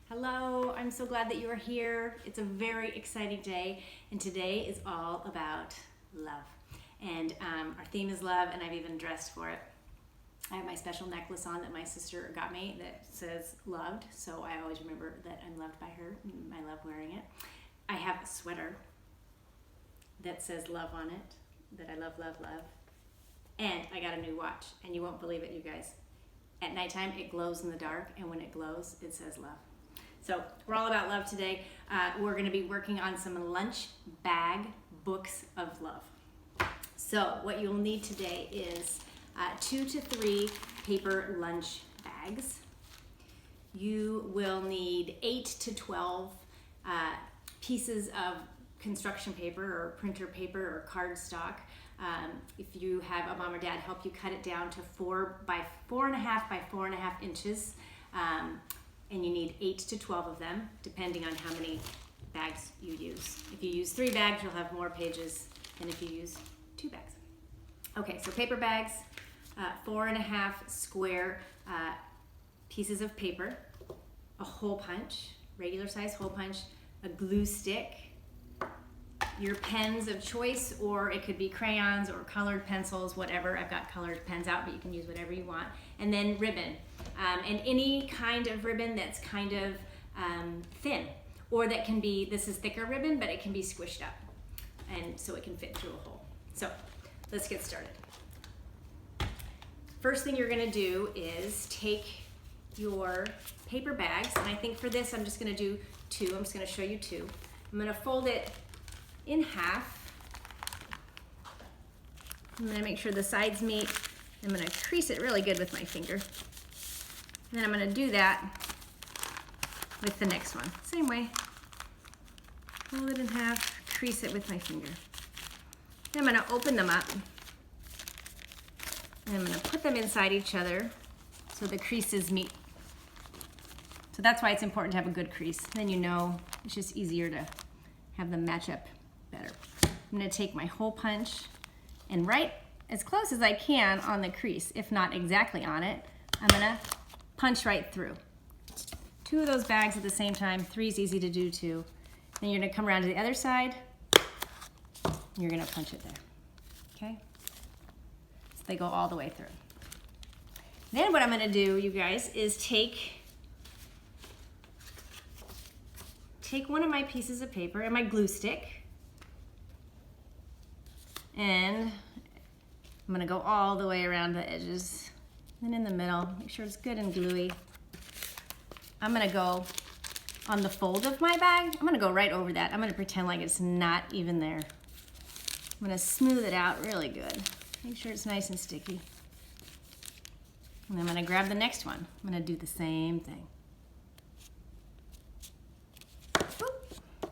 Hello, I'm so glad that you are here. It's a very exciting day, and today is all about love. And our theme is love, and I've even dressed for it. I have my special necklace on that my sister got me that says loved, so I always remember that I'm loved by her, and I love wearing it. I have a sweater that says love on it, that I love, love, love. And I got a new watch, and you won't believe it, you guys. At nighttime, it glows in the dark, and when it glows, it says love. So we're all about love today. We're going to be working on some lunch bag books of love. So what you'll need today is 2 to 3 paper lunch bags. You will need 8 to 12 pieces of construction paper or printer paper or cardstock. If you have a mom or dad help you cut it down to 4 by 4.5 by 4.5 inches. And you need 8 to 12 of them, depending on how many bags you use. If you use 3 bags, you'll have more pages than if you use 2 bags. Okay, so paper bags, 4.5 square pieces of paper, a hole punch, regular size hole punch, a glue stick, your pens of choice, or it could be crayons or colored pencils, whatever. I've got colored pens out, but you can use whatever you want. And then ribbon. And any kind of ribbon that's kind of thin, or that can be, this is thicker ribbon, but it can be squished up, and so it can fit through a hole. So let's get started. First thing you're gonna do is take your paper bags, and I think for this I'm just gonna do 2. I'm just gonna show you 2. I'm gonna fold it in half. I'm gonna make sure the sides meet. I'm gonna crease it really good with my finger. And then I'm gonna do that with the next one. Same way. Fold it in half, crease it with my finger. Then I'm gonna open them up. And I'm gonna put them inside each other so the creases meet. So that's why it's important to have a good crease. Then you know it's just easier to have them match up better. I'm gonna take my hole punch and right as close as I can on the crease, if not exactly on it, I'm gonna punch right through. 2 of those bags at the same time. 3 is easy to do too. Then you're gonna come around to the other side. And you're gonna punch it there, okay? So they go all the way through. Then what I'm gonna do, you guys, is take one of my pieces of paper and my glue stick, and I'm gonna go all the way around the edges. And in the middle, make sure it's good and gluey. I'm gonna go on the fold of my bag. I'm gonna go right over that. I'm gonna pretend like it's not even there. I'm gonna smooth it out really good. Make sure it's nice and sticky. And I'm gonna grab the next one. I'm gonna do the same thing. Boop.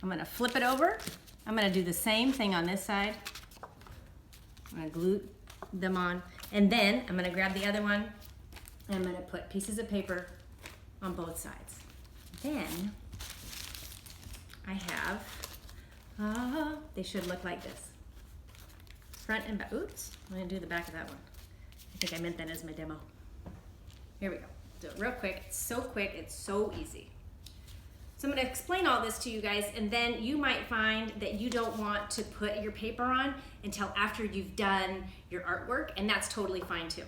I'm gonna flip it over. I'm gonna do the same thing on this side. I'm gonna glue them on, and then I'm gonna grab the other one, and I'm gonna put pieces of paper on both sides. Then I have, they should look like this. Front and back. Oops, I'm gonna do the back of that one. I think I meant that as my demo. Here we go. Do it real quick. It's so quick, it's so easy. So I'm going to explain all this to you guys, and then you might find that you don't want to put your paper on until after you've done your artwork, and that's totally fine too.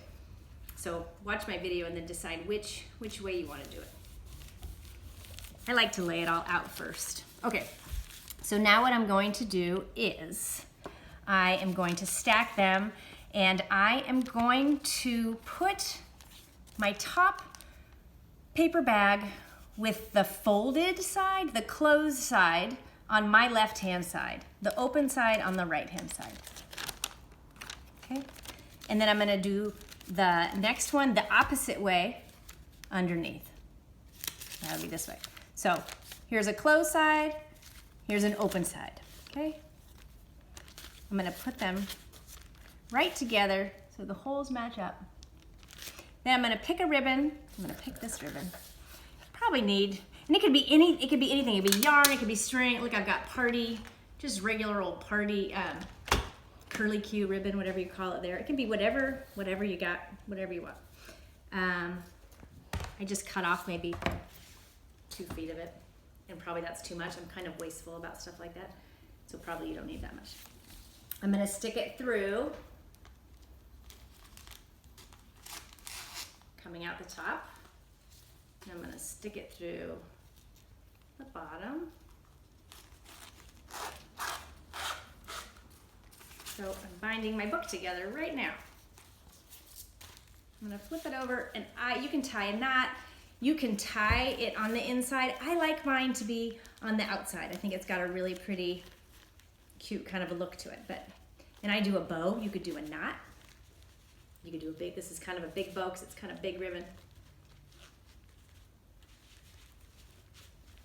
So watch my video and then decide which way you want to do it. I like to lay it all out first. Okay, so now what I'm going to do is I am going to stack them, and I am going to put my top paper bag with the folded side, the closed side, on my left-hand side, the open side on the right-hand side. Okay? And then I'm gonna do the next one the opposite way underneath. That'll be this way. So here's a closed side, here's an open side, okay? I'm gonna put them right together so the holes match up. Then I'm gonna pick a ribbon. I'm gonna pick this ribbon. Probably need, and it could be anything. It could be yarn, it could be string. Look, I've got party, just regular old party curly Q ribbon, whatever you call it there. It can be whatever you got, whatever you want. I just cut off maybe 2 feet of it, and probably that's too much. I'm kind of wasteful about stuff like that, so probably you don't need that much. I'm gonna stick it through, coming out the top, and I'm gonna stick it through the bottom. So I'm binding my book together right now. I'm gonna flip it over, and you can tie a knot. You can tie it on the inside. I like mine to be on the outside. I think it's got a really pretty, cute kind of a look to it. And I do a bow. You could do a knot. You could do a big, this is kind of a big bow because it's kind of big ribbon.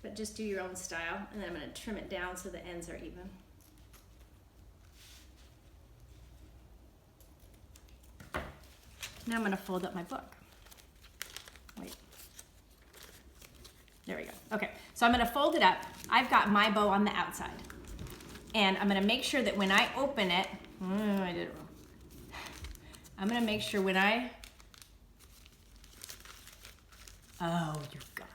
But just do your own style, and then I'm gonna trim it down so the ends are even. Now I'm going to fold up my book. Wait. There we go. Okay, so I'm going to fold it up. I've got my bow on the outside. And I'm going to make sure that when I open it, I did it wrong. I'm going to make sure when I, oh, you guys.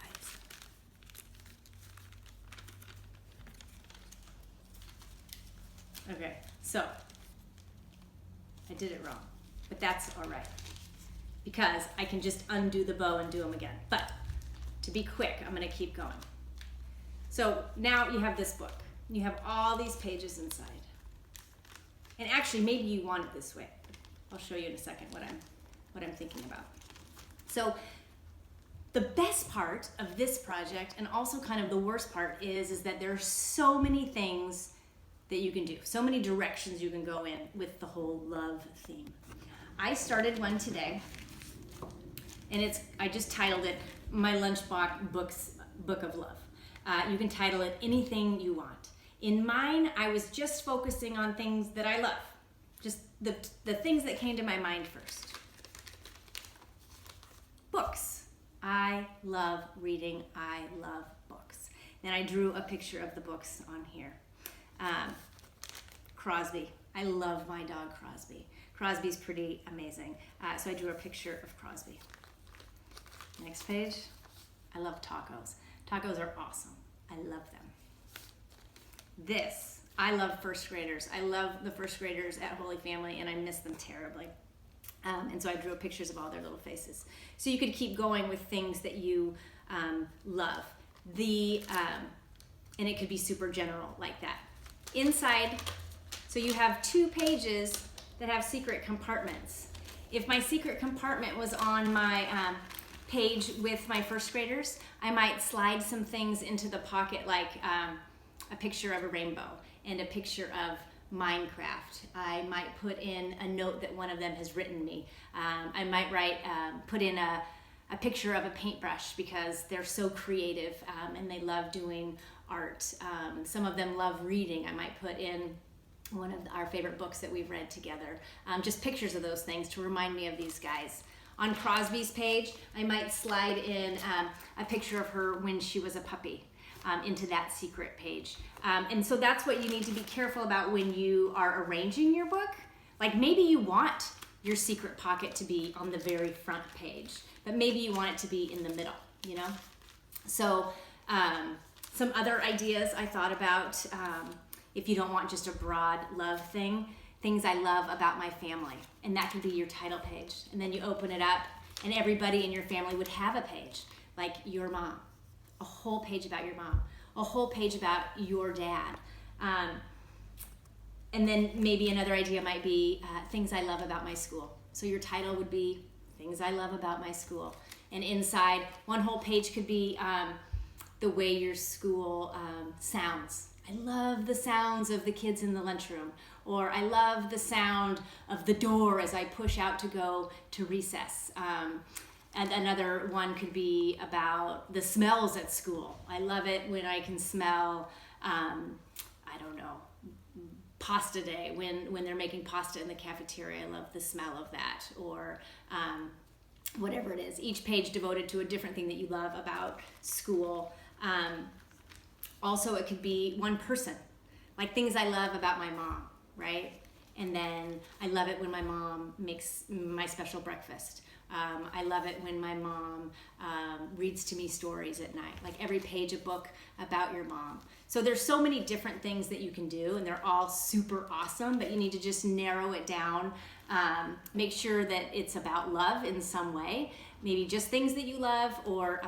Okay, so I did it wrong, but that's all right, because I can just undo the bow and do them again. But to be quick, I'm gonna keep going. So now you have this book. You have all these pages inside. And actually, maybe you want it this way. I'll show you in a second what I'm thinking about. So the best part of this project, and also kind of the worst part, is that there are so many things that you can do, so many directions you can go in with the whole love theme. I started one today, and I just titled it My Lunchbox Book of Love. You can title it anything you want. In mine, I was just focusing on things that I love, just the things that came to my mind first. Books. I love reading. I love books. Then I drew a picture of the books on here. Crosby. I love my dog Crosby. Crosby's pretty amazing. So I drew a picture of Crosby. Next page. I love tacos. Tacos are awesome. I love them. This, I love first graders. I love the first graders at Holy Family, and I miss them terribly. And so I drew pictures of all their little faces. So you could keep going with things that you love. And it could be super general like that. Inside, so you have 2 pages that have secret compartments. If my secret compartment was on my page with my first graders, I might slide some things into the pocket, like a picture of a rainbow and a picture of Minecraft. I might put in a note that one of them has written me. I might put in a picture of a paintbrush, because they're so creative and they love doing art. Some of them love reading. I might put in one of our favorite books that we've read together. Just pictures of those things to remind me of these guys. On Crosby's page, I might slide in a picture of her when she was a puppy into that secret page. And so that's what you need to be careful about when you are arranging your book. Like, maybe you want your secret pocket to be on the very front page, but maybe you want it to be in the middle, you know? So some other ideas I thought about, if you don't want just a broad love thing, things I love about my family, and that could be your title page. And then you open it up, and everybody in your family would have a page, like your mom, a whole page about your mom, a whole page about your dad. And then maybe another idea might be things I love about my school. So your title would be things I love about my school. And inside, one whole page could be the way your school sounds. I love the sounds of the kids in the lunchroom, or I love the sound of the door as I push out to go to recess. And another one could be about the smells at school. I love it when I can smell, I don't know, pasta day, when they're making pasta in the cafeteria. I love the smell of that, or whatever it is. Each page devoted to a different thing that you love about school. Also, it could be one person, like things I love about my mom, right? And then I love it when my mom makes my special breakfast. I love it when my mom reads to me stories at night, like every page a book about your mom. So there's so many different things that you can do, and they're all super awesome, but you need to just narrow it down. Make sure that it's about love in some way, maybe just things that you love, or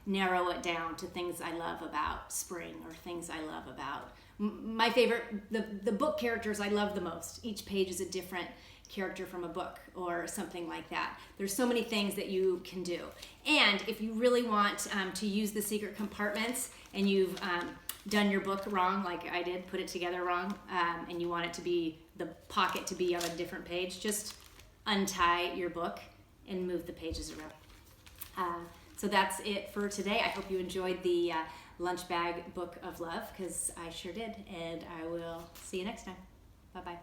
narrow it down to things I love about spring, or things I love about my favorite, the book characters I love the most. Each page is a different character from a book or something like that. There's so many things that you can do. And if you really want to use the secret compartments, and you've done your book wrong, like I did, put it together wrong, and you want it to be, the pocket to be on a different page, just untie your book and move the pages around. So that's it for today. I hope you enjoyed the Lunch Bag Book of Love, because I sure did. And I will see you next time. Bye-bye.